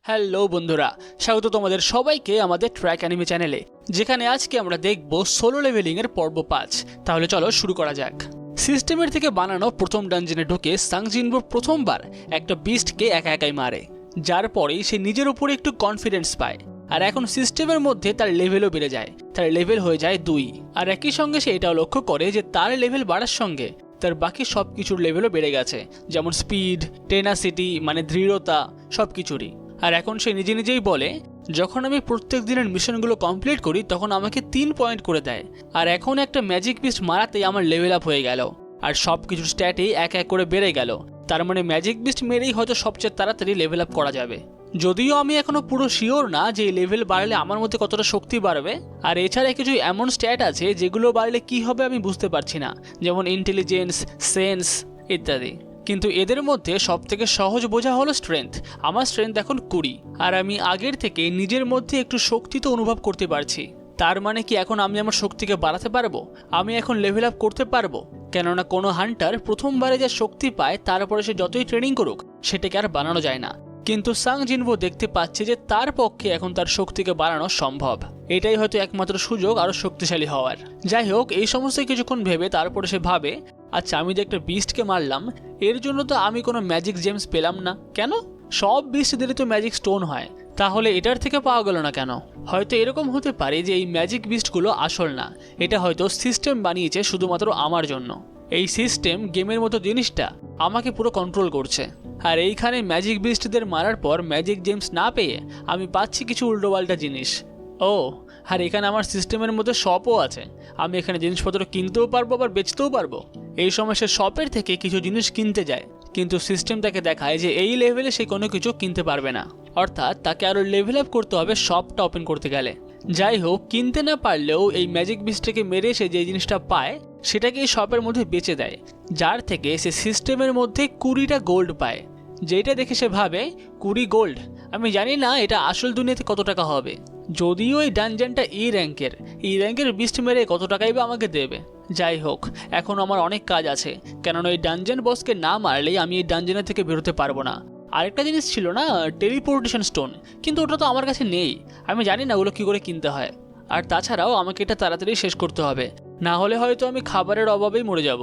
Hello বন্ধুরা, স্বাগত তোমাদের সবাইকে আমাদের ট্র্যাক অ্যানিমে চ্যানেলে, যেখানে আজকে আমরা দেখব সোলো লেভেলিং এর পর্ব 5। তাহলে চলো শুরু করা যাক। সিস্টেমের থেকে বানানো প্রথম ডানজনে ঢুকে সাং জিনবো প্রথমবার একটা বিস্টকে একা একাই মারে, যার পরেই সে নিজের উপরে একটু কনফিডেন্স পায়। আর এখন সিস্টেমের মধ্যে তার লেভেলও বেড়ে যায়, তার লেভেল হয়ে যায় 2। আর একই সঙ্গে সে এটাও লক্ষ্য করে যে তার লেভেল বাড়ার সঙ্গে তার বাকি সব কিছুর লেভেলও বেড়ে গেছে, যেমন স্পিড, টেনাসিটি মানে দৃঢ়তা, সব কিছুরই। আর এখন সে নিজে নিজেই বলে, যখন আমি প্রত্যেক দিনের মিশনগুলো কমপ্লিট করি তখন আমাকে 3 পয়েন্ট করে দেয়, আর এখন একটা ম্যাজিক বিস্ট মারাতেই আমার লেভেল আপ হয়ে গেল, আর সব কিছুর স্ট্যাটেই এক এক করে বেড়ে গেল। তার মানে ম্যাজিক বিস্ট মেরেই হয়তো সবচেয়ে তাড়াতাড়ি লেভেল আপ করা যাবে। যদিও আমি এখনো পুরো শিওর না যে এই লেভেল বাড়লে আমার মধ্যে কতটা শক্তি বাড়বে, আর এছাড়া কিছু এমন স্ট্যাট আছে যেগুলো বাড়লে কি হবে আমি বুঝতে পারছি না, যেমন ইন্টেলিজেন্স, সেন্স ইত্যাদি। কিন্তু এদের মধ্যে সবথেকে সহজ বোঝা হলো স্ট্রেংথ। আমার স্ট্রেংথ এখন 20, আর আমি আগের থেকে নিজের মধ্যে একটু শক্তি তো অনুভব করতে পারছি। তার মানে কি এখন আমি আমার শক্তিকে বাড়াতে পারবো, আমি এখন লেভেল আপ করতে পারবো। কেননা কোনো হান্টার প্রথমবারে যা শক্তি পায় তারপরে সে যতই ট্রেনিং করুক সেটাকে আর বানানো যায় না। কিন্তু সাং জিনবো দেখতে পাচ্ছে যে তার পক্ষে এখন তার শক্তিকে বাড়ানো সম্ভব। এটাই হয়তো একমাত্র সুযোগ আরো শক্তিশালী হওয়ার। যাই হোক, এই সমস্ত কিছুক্ষণ ভেবে তারপরে সে ভাবে, আচ্ছা আমি যে একটা বিস্টকে মারলাম এর জন্য তো আমি কোনো ম্যাজিক জেমস পেলাম না কেন? সব বিস্টদেরই তো ম্যাজিক স্টোন হয়, তাহলে এটার থেকে পাওয়া গেল না কেন? হয়তো এরকম হতে পারে যে এই ম্যাজিক বিস্টগুলো আসল না, এটা হয়তো সিস্টেম বানিয়েছে শুধুমাত্র আমার জন্য। এই সিস্টেম গেমের মতো জিনিসটা আমাকে পুরো কন্ট্রোল করছে। আর এইখানে ম্যাজিক বিস্টদের মারার পর ম্যাজিক জেমস না পেয়ে আমি পাচ্ছি কিছু উল্টোপাল্টা জিনিস। ও, আর এখানে আমার সিস্টেমের মধ্যে শপও আছে, আমি এখানে জিনিসপত্র কিনতেও পারবো আবার বেচতেও পারবো। এই সময় সে শপের থেকে কিছু জিনিস কিনতে যায়, কিন্তু সিস্টেম তাকে দেখায় যে এই লেভেলে সে কোনো কিছু কিনতে পারবে না, অর্থাৎ তাকে আরও লেভেল আপ করতে হবে শপটা ওপেন করতে গেলে। যাই হোক, কিনতে না পারলেও এই ম্যাজিক বিস্টটাকে মেরে সে যে জিনিসটা পায় সেটাকে এই শপের মধ্যে বেচে দেয়, যার থেকে সে সিস্টেমের মধ্যে 20টা গোল্ড পায়। যেটা দেখে সে ভাবে 20 গোল্ড, আমি জানি না এটা আসল দুনিয়াতে কত টাকা হবে। যদিও এই ডানজনটা এই র্যাঙ্কের বিস্ট মেরে কত টাকাই বা আমাকে দেবে। যাই হোক, এখন আমার অনেক কাজ আছে, কেননা এই ডানজন বসকে না মারলেই আমি এই ডানজনের থেকে বেরোতে পারবো না। আরেকটা জিনিস ছিল না, টেলিপোর্টেশন স্টোন, কিন্তু ওটা তো আমার কাছে নেই, আমি জানি না ওগুলো কী করে কিনতে হয়। আর তাছাড়াও আমাকে এটা তাড়াতাড়ি শেষ করতে হবে, না হলে হয়তো আমি খাবারের অভাবেই মরে যাব।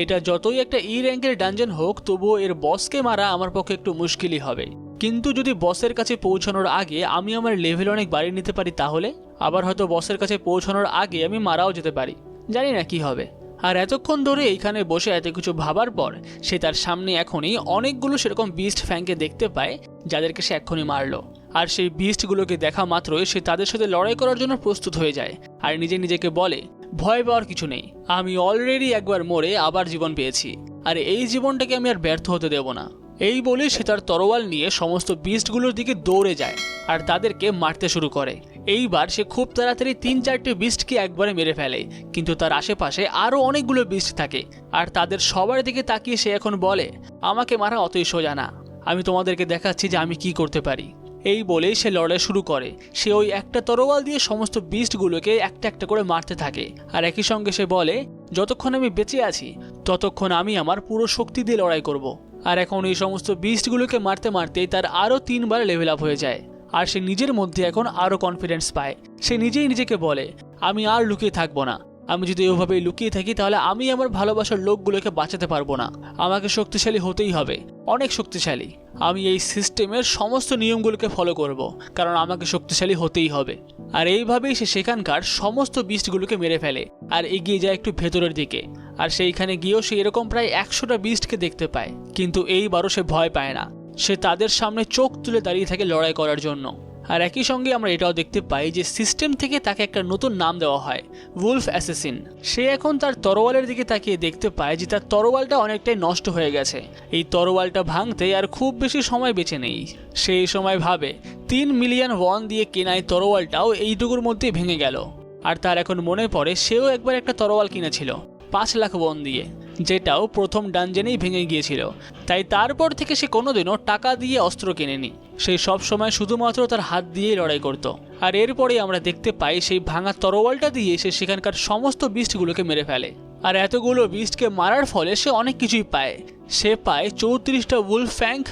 এটা যতই একটা র্যাঙ্কের ডানজন হোক, তবুও এর বসকে মারা আমার পক্ষে একটু মুশকিলই হবে। কিন্তু যদি বসের কাছে পৌঁছানোর আগে আমি আমার লেভেল অনেক বাড়িয়ে নিতে পারি, তাহলে আবার হয়তো বসের কাছে পৌঁছানোর আগে আমি মারাও যেতে পারি, জানি না কি হবে। আর এতক্ষণ ধরে এইখানে বসে এত কিছু ভাবার পর সে তার সামনে এখনই অনেকগুলো সেরকম বিস্ট ফ্যাংকে দেখতে পায়, যাদেরকে সে এক্ষুনি মারলো। আর সেই বিস্টগুলোকে দেখা মাত্রই সে তাদের সাথে লড়াই করার জন্য প্রস্তুত হয়ে যায়, আর নিজেকে বলে, ভয় পাওয়ার কিছু নেই, আমি অলরেডি একবার মরে আবার জীবন পেয়েছি, আর এই জীবনটাকে আমি আর ব্যর্থ হতে দেব না। এই বলে সে তার তরোয়াল নিয়ে সমস্ত বিস্টগুলোর দিকে দৌড়ে যায় আর তাদেরকে মারতে শুরু করে। এইবার সে খুব তাড়াতাড়ি 3-4টে বিস্টকে একবারে মেরে ফেলে, কিন্তু তার আশেপাশে আরও অনেকগুলো বিস্ট থাকে, আর তাদের সবার দিকে তাকিয়ে সে এখন বলে, আমাকে মারা অতই সোজা না, আমি তোমাদেরকে দেখাচ্ছি যে আমি কি করতে পারি। এই বলেই সে লড়াই শুরু করে। সে ওই একটা তরোয়াল দিয়ে সমস্ত বিস্টগুলোকে একটা একটা করে মারতে থাকে, আর একই সঙ্গে সে বলে, যতক্ষণ আমি বেঁচে আছি ততক্ষণ আমি আমার পুরো শক্তি দিয়ে লড়াই করব। আর এখন এই সমস্ত বিস্টগুলোকে মারতে মারতেই তার আরও 3বার লেভেল আপ হয়ে যায়, আর সে নিজের মধ্যে এখন আরও কনফিডেন্স পায়। সে নিজেই নিজেকে বলে, আমি আর লুকিয়ে থাকবো না, আমি যদি ওভাবেই লুকিয়ে থাকি তাহলে আমি আমার ভালোবাসার লোকগুলোকে বাঁচাতে পারবো না, আমাকে শক্তিশালী হতেই হবে, অনেক শক্তিশালী। আমি এই সিস্টেমের সমস্ত নিয়মগুলোকে ফলো করব, কারণ আমাকে শক্তিশালী হতেই হবে। আর এইভাবেই সে সেখানকার সমস্ত বিস্টগুলোকে মেরে ফেলে আর এগিয়ে যায় একটু ভেতরের দিকে। আর সেইখানে গিয়েও সে এরকম প্রায় 100টা বিস্টকে দেখতে পায়, কিন্তু এইবারও সে ভয় পায় না, সে তাদের সামনে চোখ তুলে দাঁড়িয়ে থাকে লড়াই করার জন্য। আর একই সঙ্গে আমরা এটাও দেখতে পাই যে সিস্টেম থেকে তাকে একটা নতুন নাম দেওয়া হয়, উলফ অ্যাসাসিন। সে এখন তার তরোয়ালের দিকে তাকিয়ে দেখতে পায় যে তার তরোয়ালটা অনেকটাই নষ্ট হয়ে গেছে, এই তরোয়ালটা ভাঙতে আর খুব বেশি সময় বেঁচে নেই। সেই সময় ভাবে 3 মিলিয়ন ওয়ান দিয়ে কেনা এই তরোয়ালটাও এইটুকুর মধ্যেই ভেঙে গেল। আর তার এখন মনে পড়ে সেও একবার একটা তরোয়াল কিনেছিল 5 লাখ ওয়ান দিয়ে, যেটাও প্রথম ডানজেনেই ভেঙে গিয়েছিল। তাই তারপর থেকে সে কোনোদিনও টাকা দিয়ে অস্ত্র কেনেনি, সেই সব সময় শুধুমাত্র তার হাত দিয়েই লড়াই করত। আর এরপরে আমরা দেখতে পাই সেই ভাঙা তরোয়ালটা দিয়ে সে সেখানকার সমস্ত বিস্টগুলোকে মেরে ফেলে। আর এতগুলো বিস্টকে মারার ফলে সে অনেক কিছুই পায়। সে পায় 34টা উলফ ফ্যাঙ্ক,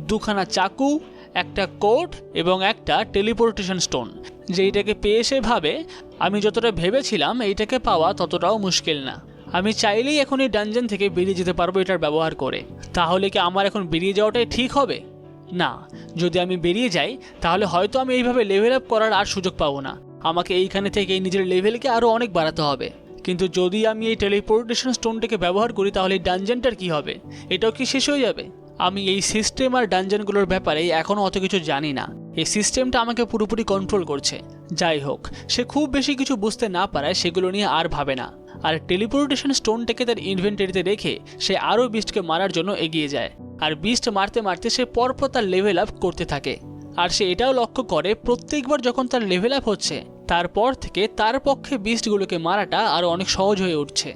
2খানা চাকু, একটা কোড এবং একটা টেলিপোর্টেশন স্টোন, যেইটাকে পেয়ে সে ভাবে আমি যতটা ভেবেছিলাম এইটাকে পাওয়া ততটাও মুশকিল না। আমি চাইলেই এখন এই ডানজন থেকে বেরিয়ে যেতে পারবো এটার ব্যবহার করে। তাহলে কি আমার এখন বেরিয়ে যাওয়াটাই ঠিক হবে? না, যদি আমি বেরিয়ে যাই তাহলে হয়তো আমি এইভাবে লেভেল আপ করার আর সুযোগ পাবো না। আমাকে এইখানে থেকে নিজের লেভেলকে আরও অনেক বাড়াতে হবে। কিন্তু যদি আমি এই টেলিপোর্টেশন স্টোনটাকে ব্যবহার করি তাহলে এই ডানজনটার কী হবে? এটাও কি শেষ হয়ে যাবে? আমি এই সিস্টেম আর ডানজনগুলোর ব্যাপারে এখনও অত কিছু জানি না। এই সিস্টেমটা আমাকে পুরোপুরি কন্ট্রোল করছে। যাই হোক, সে খুব বেশি কিছু বুঝতে না পারায় সেগুলো নিয়ে আর ভাবে না। আর টেলিপোর্টেশন স্টোনটাকে তার ইনভেন্টরিতে রেখে সে আরও বিস্টকে মারার জন্য এগিয়ে যায়। আর বিস্ট মারতে মারতে সে পরপর তার লেভেল আপ করতে থাকে। আর সে এটাও লক্ষ্য করে প্রত্যেকবার যখন তার লেভেল আপ হচ্ছে তারপর থেকে তার পক্ষে বিস্টগুলোকে মারাটা আরও অনেক সহজ হয়ে উঠছে।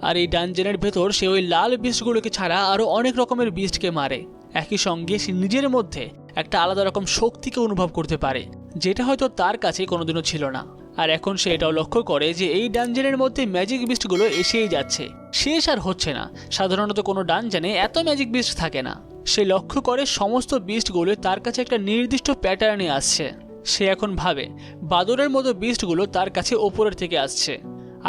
আর এই ডানজেনের ভেতর সে ওই লাল বিস্টগুলোকে ছাড়া আরও অনেক রকমের বিস্টকে মারে। একই সঙ্গে সে নিজের মধ্যে একটা আলাদা রকম শক্তিকে অনুভব করতে পারে, যেটা হয়তো তার কাছে কোনোদিনও ছিল না। আর এখন সে এটাও লক্ষ্য করে যে এই ডানজেনের মধ্যে ম্যাজিক বিস্টগুলো এসেই যাচ্ছে, শেষ আর হচ্ছে না। সাধারণত কোনো ডানজেনে এত ম্যাজিক বিস্ট থাকে না। সে লক্ষ্য করে সমস্ত বিস্টগুলো তার কাছে একটা নির্দিষ্ট প্যাটার্নে আসছে। সে এখন ভাবে বাদরের মতো বিস্টগুলো তার কাছে ওপরের থেকে আসছে,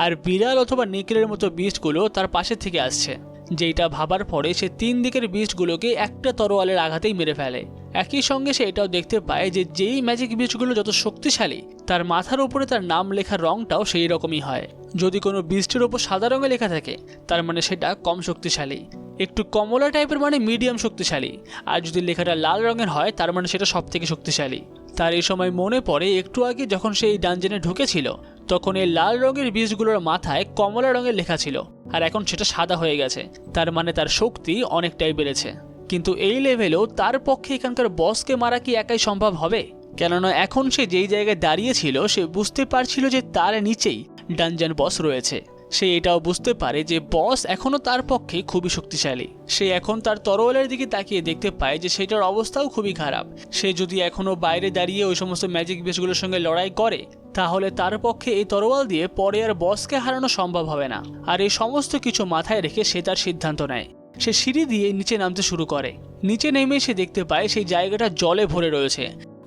আর বিড়াল অথবা নিকেলের মতো বিস্টগুলো তার পাশে থেকে আসছে। যেটা ভাবার পরে সে 3 দিকের বিস্টগুলোকে একটা তরোয়ালের আঘাতেই মেরে ফেলে। একই সঙ্গে সে এটাও দেখতে পায় যে যেই ম্যাজিক বিস্টগুলো যত শক্তিশালী তার মাথার উপরে তার নাম লেখার রঙটাও সেই রকমই হয়। যদি কোনো বিস্টের ওপর সাদা রঙে লেখা থাকে তার মানে সেটা কম শক্তিশালী, একটু কমলা টাইপের মানে মিডিয়াম শক্তিশালী, আর যদি লেখাটা লাল রঙের হয় তার মানে সেটা সব থেকে শক্তিশালী। তার এই সময় মনে পড়ে একটু আগে যখন সে এই ডানজেনে ঢুকেছিল তখন এই লাল রঙের বীজগুলোর মাথায় কমলা রঙের লেখা ছিল, আর এখন সেটা সাদা হয়ে গেছে। তার মানে তার শক্তি অনেকটাই বেড়েছে। কিন্তু এই লেভেলেও তার পক্ষে এখানকার বসকে মারা কি একাই সম্ভব হবে? কেননা এখন সে যেই জায়গায় দাঁড়িয়েছিল সে বুঝতে পারছিল যে তার নিচেই ডানজন বস রয়েছে। সে এটাও বুঝতে পারে যে বস এখনও তার পক্ষে খুবই শক্তিশালী। সে এখন তার তরোয়ালের দিকে তাকিয়ে দেখতে পায় যে সেটার অবস্থাও খুবই খারাপ। সে যদি এখনও বাইরে দাঁড়িয়ে ওই সমস্ত ম্যাজিক বেসগুলোর সঙ্গে লড়াই করে তাহলে তার পক্ষে এই তরোয়াল দিয়ে পরে আর বসকে হারানো সম্ভব হবে না। আর এই সমস্ত কিছু মাথায় রেখে সে তার সিদ্ধান্ত নেয়। সে সিঁড়ি দিয়ে নিচে নামতে শুরু করে। নিচে নেমে সে দেখতে পায় সেই জায়গাটা জলে ভরে রয়েছে,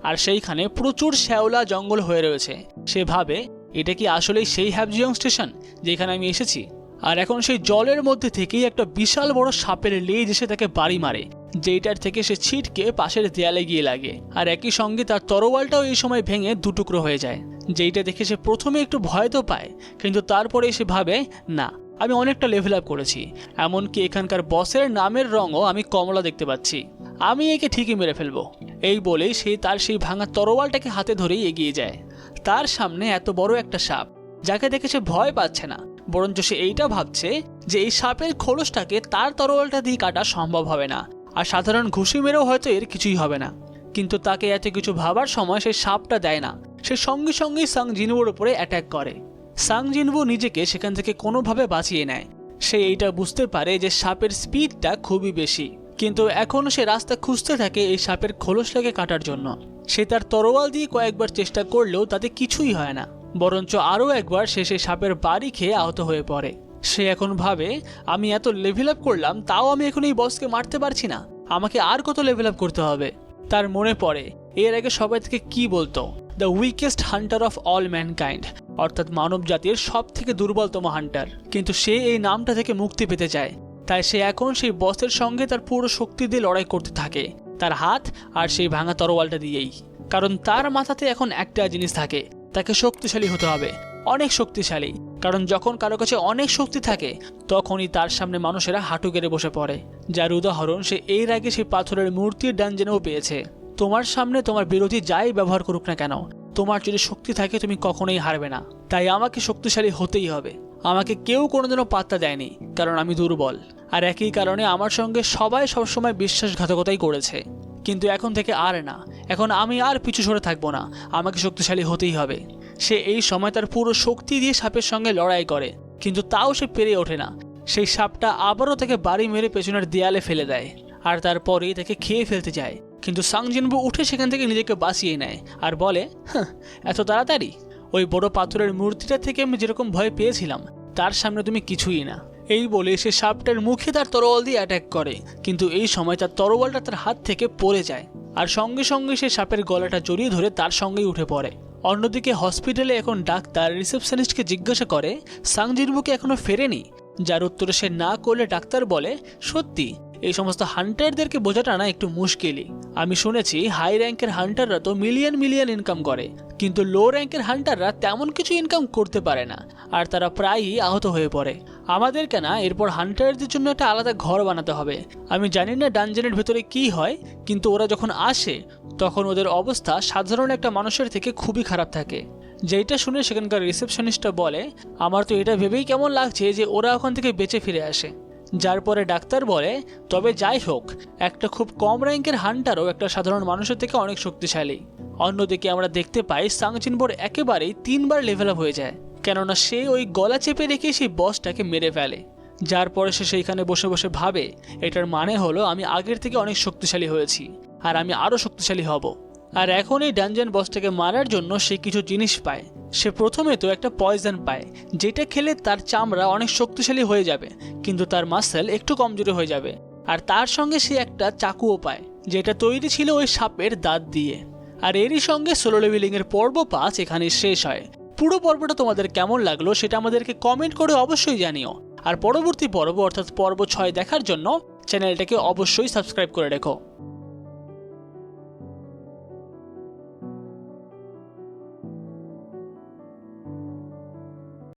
আর সেইখানে প্রচুর শ্যাওলা জঙ্গল হয়ে রয়েছে। সে ভাবে এটা কি আসলেই সেই হ্যাবজিয়ং স্টেশন যেখানে আমি এসেছি? আর এখন সেই জলের মধ্যে থেকেই একটা বিশাল বড় সাপের লেজ এসে তাকে বাড়ি মারে, যেইটার থেকে সে ছিটকে পাশের দেয়ালে গিয়ে লাগে। আর একই সঙ্গে তার তরোয়ালটাও এই সময় ভেঙে দুটুকরো হয়ে যায়। যেইটা দেখে সে প্রথমে একটু ভয় তো পায়, কিন্তু তারপরে সে ভাবে না, আমি অনেকটা লেভেল আপ করেছি, এমনকি এখানকার বসের নামের রঙও আমি কমলা দেখতে পাচ্ছি, আমি একে ঠিকই মেরে ফেলবো। এই বলেই সে তার সেই ভাঙা তরোয়ালটাকে হাতে ধরেই এগিয়ে যায়। তার সামনে এত বড় একটা সাপ, যাকে দেখে সে ভয় পাচ্ছে না, বরঞ্চ সে এইটা ভাবছে যে এই সাপের খোলসটাকে তার তরোয়ালটা দিয়ে কাটা সম্ভব হবে না, আর সাধারণ ঘুষি মেরেও হয়তো এর কিছুই হবে না। কিন্তু তাকে এত কিছু ভাবার সময় সেই সাপটা দেয় না, সে সঙ্গে সঙ্গেই সাং জিনবুর উপরে অ্যাটাক করে। সাং জিনবু নিজেকে সেখান থেকে কোনোভাবে বাঁচিয়ে নেয়। সে এইটা বুঝতে পারে যে সাপের স্পিডটা খুবই বেশি, কিন্তু এখনও সে রাস্তা খুঁজতে থাকে এই সাপের খোলসটাকে কাটার জন্য। সে তার তরোয়াল দিয়ে কয়েকবার চেষ্টা করলেও তাতে কিছুই হয় না, বরঞ্চ আরও একবার সে সেই সাপের বাড়ি খেয়ে আহত হয়ে পড়ে। সে এখন ভাবে আমি এত লেভেল আপ করলাম তাও আমি এখন এই বসকে মারতে পারছি না, আমাকে আর কত লেভেল আপ করতে হবে। তার মনে পড়ে এর আগে সবাই থেকে কি বলতো, the weakest Hunter of all mankind, অর্থাৎ মানব জাতির সব থেকে দুর্বলতম হান্টার। কিন্তু সে এই নামটা থেকে মুক্তি পেতে চায়, তাই সে এখন সেই বসের সঙ্গে তার পুরো শক্তি দিয়ে লড়াই করতে থাকে, তার হাত আর সেই ভাঙা তরোয়ালটা দিয়েই। কারণ তার মাথাতে এখন একটা জিনিস থাকে, তাকে শক্তিশালী হতে হবে, অনেক শক্তিশালী। কারণ যখন কারো কাছে অনেক শক্তি থাকে তখনই তার সামনে মানুষেরা হাঁটু গেড়ে বসে পড়ে, যার উদাহরণ সে এর আগে সেই পাথরের মূর্তির ডানজেনেও পেয়েছে। তোমার সামনে তোমার বিরোধী যাই ব্যবহার করুক না কেন, তোমার যদি শক্তি থাকে তুমি কখনোই হারবে না। তাই আমাকে শক্তিশালী হতেই হবে। আমাকে কেউ কোনোদিনও পাত্তা দেয়নি, কারণ আমি দুর্বল। আর একই কারণে আমার সঙ্গে সবাই সবসময় বিশ্বাসঘাতকতাই করেছে। কিন্তু এখন থেকে আর না, এখন আমি আর পিছু সরে থাকবো না, আমাকে শক্তিশালী হতেই হবে। সে এই সময় তার পুরো শক্তি দিয়ে সাপের সঙ্গে লড়াই করে, কিন্তু তাও সে পেরে ওঠে না। সেই সাপটা আবারও তাকে বাড়ি মেরে পেছনের দেয়ালে ফেলে দেয়, আর তারপরেই তাকে খেয়ে ফেলতে যায়। কিন্তু সাং জিনবু উঠে সেখান থেকে নিজেকে বাঁচিয়ে নেয় আর বলে, এত তাড়াতাড়ি? ওই বড় পাথরের মূর্তিটা থেকে আমি যেরকম ভয় পেয়েছিলাম তার সামনে তুমি কিছুই না। এই বলে সে সাপটার মুখে তার তরোয়াল দিয়ে অ্যাটাক করে, কিন্তু এই সময় তার তরোয়ালটা তার হাত থেকে পড়ে যায়। আর সঙ্গে সঙ্গে সে সাপের গলাটা জড়িয়ে ধরে তার সঙ্গেই উঠে পড়ে। অন্যদিকে হসপিটালে এখন ডাক্তার রিসেপশনিস্টকে জিজ্ঞাসা করে সাংজিনবো কি এখনো ফেরেনি, যার উত্তরে সে না করলে ডাক্তার বলে, সত্যি এই সমস্ত হান্টারদেরকে বোঝাটা না একটু মুশকিলই। আমি শুনেছি হাই র্যাঙ্কের হান্টাররা তো মিলিয়ন মিলিয়ন ইনকাম করে, কিন্তু লো র্যাঙ্কের হান্টাররা তেমন কিছু ইনকাম করতে পারে না, আর তারা প্রায়ই আহত হয়ে পড়ে। আমাদেরকে না এরপর হান্টারদের জন্য একটা আলাদা ঘর বানাতে হবে। আমি জানি না ডানজনের ভেতরে কি হয়, কিন্তু ওরা যখন আসে তখন ওদের অবস্থা সাধারণ একটা মানুষের থেকে খুবই খারাপ থাকে। যেটা শুনে সেখানকার রিসেপশনিস্টটা বলে, আমার তো এটা ভেবেই কেমন লাগছে যে ওরা ওখান থেকে বেঁচে ফিরে আসে। যার পরে ডাক্তার বলে, তবে যাই হোক, একটা খুব কম র্যাঙ্কের হান্টারও একটা সাধারণ মানুষের থেকে অনেক শক্তিশালী। অন্যদিকে আমরা দেখতে পাই সাংজিনবোর একেবারেই 3 বার লেভেল আপ হয়ে যায়, কেননা সে ওই গলা চেপে রেখে সেই বসটাকে মেরে ফেলে। যার পরে সে সেইখানে বসে বসে ভাবে, এটার মানে হলো আমি আগের থেকে অনেক শক্তিশালী হয়েছি, আর আমি আরও শক্তিশালী হব। আর এখন এই ডানজন বসটাকে মারার জন্য সে কিছু জিনিস পায়। সে প্রথমে তো একটা পয়জন পায়, যেটা খেলে তার চামড়া অনেক শক্তিশালী হয়ে যাবে, কিন্তু তার মাসেল একটু কমজোরি হয়ে যাবে। আর তার সঙ্গে সে একটা চাকুও পায়, যেটা তৈরি ছিল ওই সাপের দাঁত দিয়ে। আর এরই সঙ্গে সোলো লেভেলিং এর পর্ব 5 এখানে শেষ হয়। পুরো পর্বটা তোমাদের কেমন লাগলো সেটা আমাদেরকে কমেন্ট করে অবশ্যই জানিও। আর পরবর্তী পর্ব অর্থাৎ পর্ব 6 দেখার জন্য চ্যানেলটাকে অবশ্যই সাবস্ক্রাইব করে রেখো।